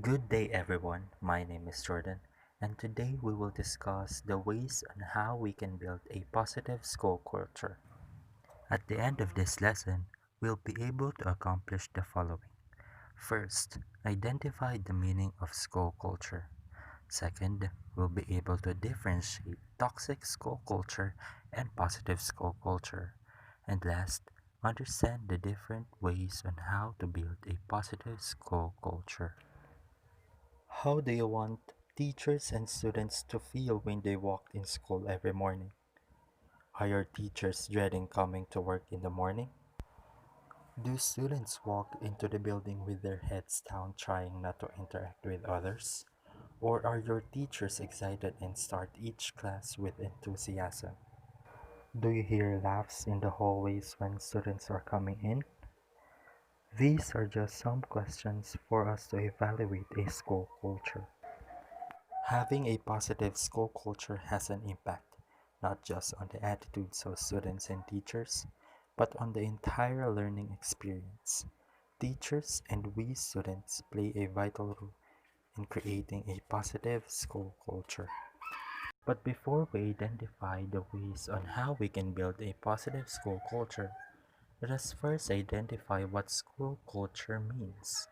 Good day, everyone. My name is Jordan, and today we will discuss the ways on how we can build a positive school culture. At the end of this lesson, we'll be able to accomplish the following. First, identify the meaning of school culture. Second, we'll be able to differentiate toxic school culture and positive school culture. And last, understand the different ways on how to build a positive school culture. How do you want teachers and students to feel when they walk in school every morning? Are your teachers dreading coming to work in the morning? Do students walk into the building with their heads down trying not to interact with others? Or are your teachers excited and start each class with enthusiasm? Do you hear laughs in the hallways when students are coming in? These are just some questions for us to evaluate a school culture. Having a positive school culture has an impact, not just on the attitudes of students and teachers, but on the entire learning experience. Teachers and we students play a vital role in creating a positive school culture. But before we identify the ways on how we can build a positive school culture, let us first identify what school culture means.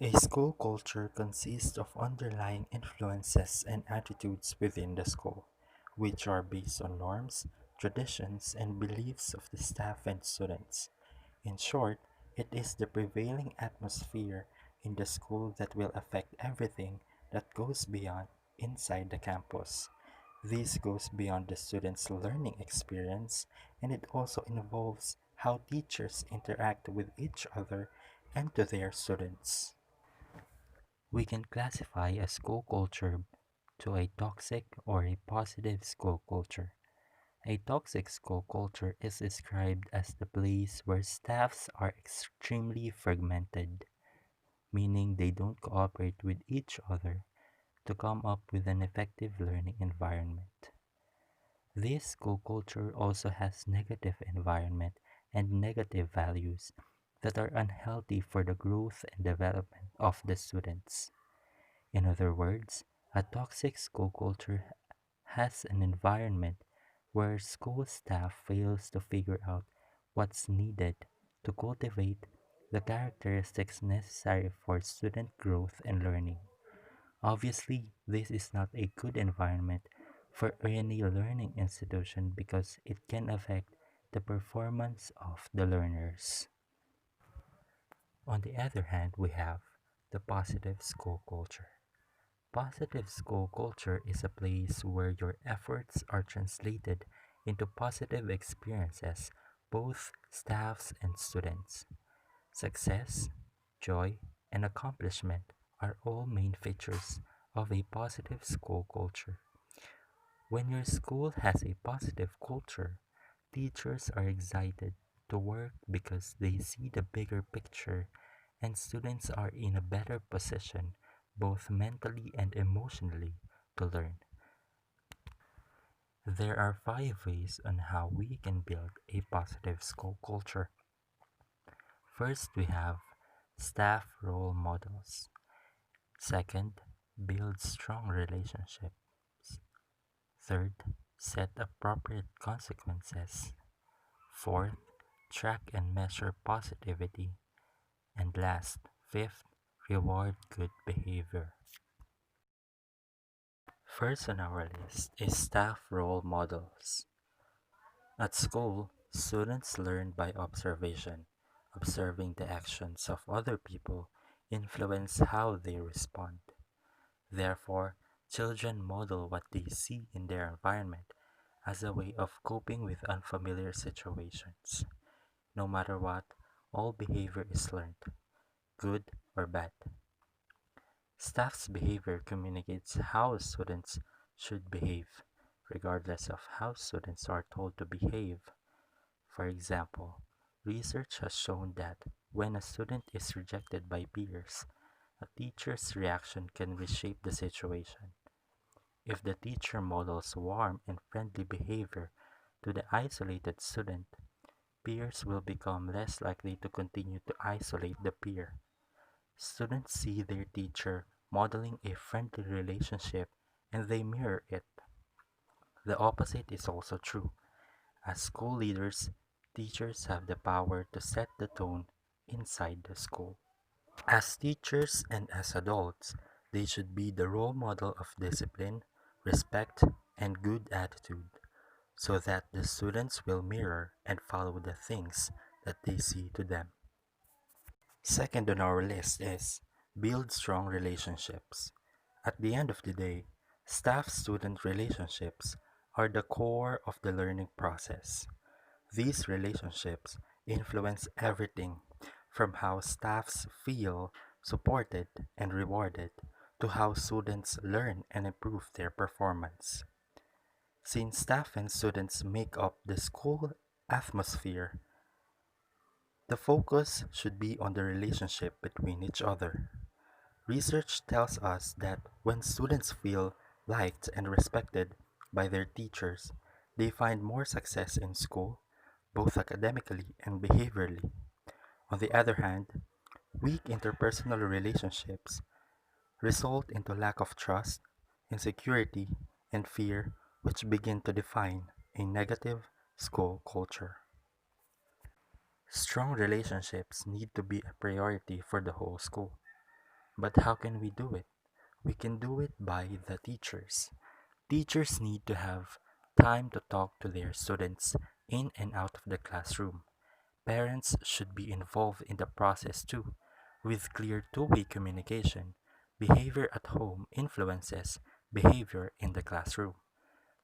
A school culture consists of underlying influences and attitudes within the school, which are based on norms, traditions, and beliefs of the staff and students. In short, it is the prevailing atmosphere in the school that will affect everything that goes beyond inside the campus. This goes beyond the students' learning experience, and it also involves how teachers interact with each other and to their students. We can classify a school culture to a toxic or a positive school culture. A toxic school culture is described as the place where staffs are extremely fragmented, meaning they don't cooperate with each other to come up with an effective learning environment. This school culture also has negative environment and negative values that are unhealthy for the growth and development of the students. In other words, a toxic school culture has an environment where school staff fails to figure out what's needed to cultivate the characteristics necessary for student growth and learning. Obviously, this is not a good environment for any learning institution because it can affect the performance of the learners. On the other hand, we have the positive school culture. Positive school culture is a place where your efforts are translated into positive experiences, both staffs and students. Success, joy, and accomplishment are all main features of a positive school culture. When your school has a positive culture, teachers are excited to work because they see the bigger picture, and students are in a better position, both mentally and emotionally, to learn. There are 5 ways on how we can build a positive school culture. First, we have staff role models. Second, build strong relationships. Third, set appropriate consequences. Fourth, track and measure positivity. And last, fifth, reward good behavior. First on our list is staff role models. At school, students learn by observation. Observing the actions of other people influence how they respond. Therefore, children model what they see in their environment as a way of coping with unfamiliar situations. No matter what, all behavior is learned, good or bad. Staff's behavior communicates how students should behave, regardless of how students are told to behave. For example, research has shown that when a student is rejected by peers, a teacher's reaction can reshape the situation. If the teacher models warm and friendly behavior to the isolated student, peers will become less likely to continue to isolate the peer. Students see their teacher modeling a friendly relationship and they mirror it. The opposite is also true. As school leaders, teachers have the power to set the tone inside the school. As teachers and as adults, they should be the role model of discipline, respect, and good attitude so that the students will mirror and follow the things that they see to them. Second on our list is build strong relationships. At the end of the day, staff student relationships are the core of the learning process. These relationships influence everything from how staffs feel supported and rewarded to how students learn and improve their performance. Since staff and students make up the school atmosphere, the focus should be on the relationship between each other. Research tells us that when students feel liked and respected by their teachers, they find more success in school, both academically and behaviorally. On the other hand, weak interpersonal relationships result into lack of trust, insecurity, and fear, which begin to define a negative school culture. Strong relationships need to be a priority for the whole school. But how can we do it? We can do it by the teachers. Teachers need to have time to talk to their students in and out of the classroom. Parents should be involved in the process too. With clear two-way communication, behavior at home influences behavior in the classroom.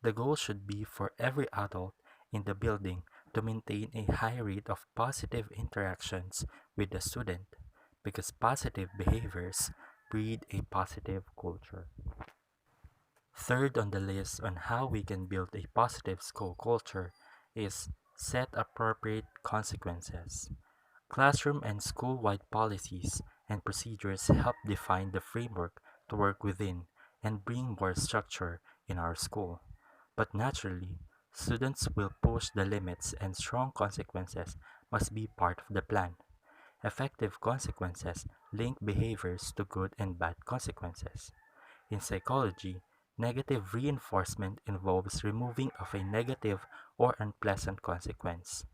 The goal should be for every adult in the building to maintain a high rate of positive interactions with the student because positive behaviors breed a positive culture. Third on the list on how we can build a positive school culture is set appropriate consequences. Classroom and school-wide policies and procedures help define the framework to work within and bring more structure in our school. But naturally, students will push the limits and strong consequences must be part of the plan. Effective consequences link behaviors to good and bad consequences. In psychology, negative reinforcement involves removing of a negative or unpleasant consequence.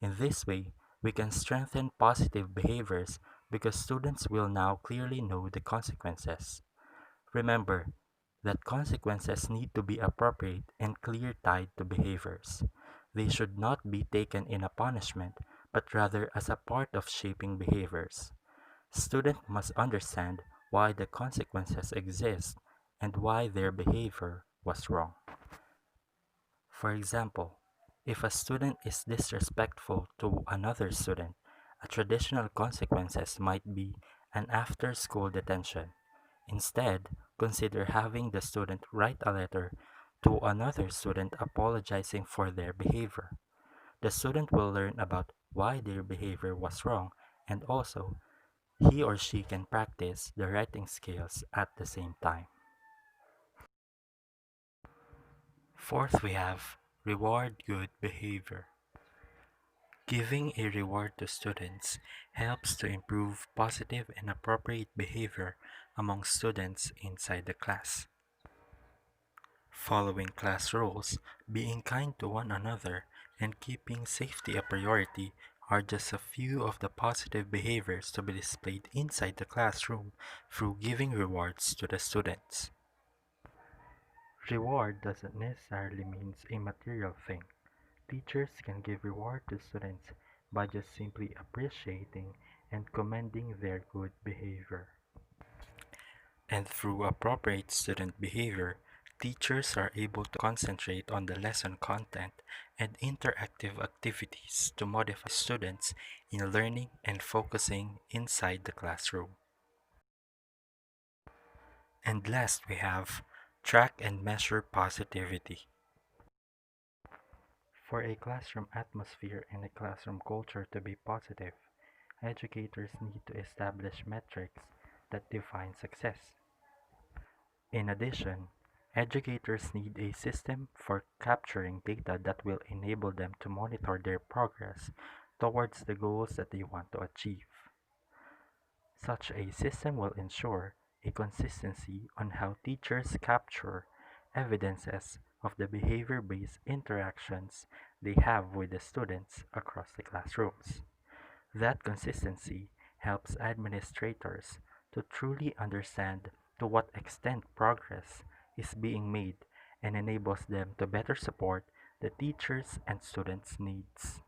In this way, we can strengthen positive behaviors because students will now clearly know the consequences. Remember that consequences need to be appropriate and clear tied to behaviors. They should not be taken in a punishment, but rather as a part of shaping behaviors. Students must understand why the consequences exist and why their behavior was wrong. For example, if a student is disrespectful to another student, a traditional consequences might be an after-school detention. Instead, consider having the student write a letter to another student apologizing for their behavior. The student will learn about why their behavior was wrong and also he or she can practice the writing skills at the same time. Fourth, we have reward good behavior. Giving a reward to students helps to improve positive and appropriate behavior among students inside the class. Following class rules, being kind to one another, and keeping safety a priority are just a few of the positive behaviors to be displayed inside the classroom through giving rewards to the students. Reward doesn't necessarily mean a material thing. Teachers can give reward to students by just simply appreciating and commending their good behavior. And through appropriate student behavior, teachers are able to concentrate on the lesson content and interactive activities to motivate students in learning and focusing inside the classroom. And last, we have track and measure positivity. For a classroom atmosphere and a classroom culture to be positive, educators need to establish metrics that define success. In addition, educators need a system for capturing data that will enable them to monitor their progress towards the goals that they want to achieve. Such a system will ensure a consistency on how teachers capture evidences of the behavior-based interactions they have with the students across the classrooms. That consistency helps administrators to truly understand to what extent progress is being made and enables them to better support the teachers' and students' needs.